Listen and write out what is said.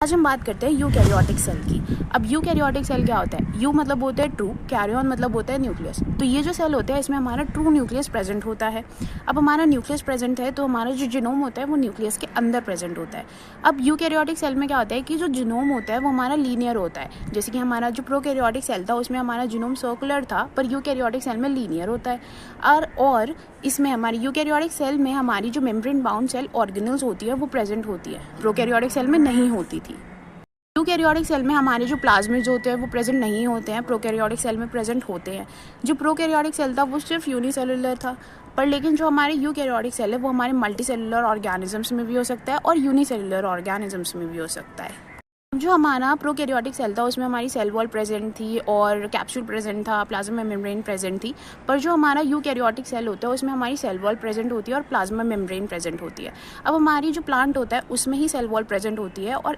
आज हम बात करते हैं यूकैरियोटिक सेल की। अब यूकैरियोटिक सेल क्या होता है? यू मतलब होता है ट्रू, कैरियन मतलब होता है न्यूक्लियस। तो ये जो सेल होता है इसमें हमारा ट्रू न्यूक्लियस प्रेजेंट होता है। अब हमारा न्यूक्लियस प्रेजेंट है तो हमारा जो जीनोम होता है वो न्यूक्लियस के अंदर प्रेजेंट होता है। अब यूकैरियोटिक सेल में क्या होता है कि जो जीनोम होता है वो हमारा लीनियर होता है। जैसे कि हमारा जो प्रोकैरियोटिक सेल था उसमें हमारा जीनोम सर्कुलर था, पर यूकैरियोटिक सेल में लीनियर होता है। और इसमें हमारी यूकैरियोटिक सेल में हमारी जो मेम्ब्रेन बाउंड सेल ऑर्गेनल्स होती है वो प्रेजेंट होती है, प्रोकैरियोटिक सेल में नहीं होती थी। यूकैरियोटिक सेल में हमारे जो प्लाज्मिड्स होते हैं वो प्रेजेंट नहीं होते हैं, प्रोकैरियोटिक सेल में प्रेजेंट होते हैं। जो प्रोकैरियोटिक सेल था वो सिर्फ यूनिसेलुलर था, पर लेकिन जो हमारे यूकैरियोटिक सेल है वो हमारे मल्टीसेलुलर ऑर्गेनिजम्स में भी हो सकता है और यूनिसेलुलर ऑर्गेनिजम्स में भी हो सकता है। जो हमारा प्रोकैरियोटिक सेल था उसमें हमारी सेल वॉल प्रेजेंट थी और कैप्सूल प्रेजेंट था, प्लाज्मा मेम्ब्रेन प्रेजेंट थी। पर जो हमारा यूकैरियोटिक सेल होता है उसमें हमारी सेल वॉल प्रेजेंट होती है और प्लाज्मा मेम्ब्रेन प्रेजेंट होती है। अब हमारी जो प्लांट होता है उसमें ही सेल वॉल प्रेजेंट होती है और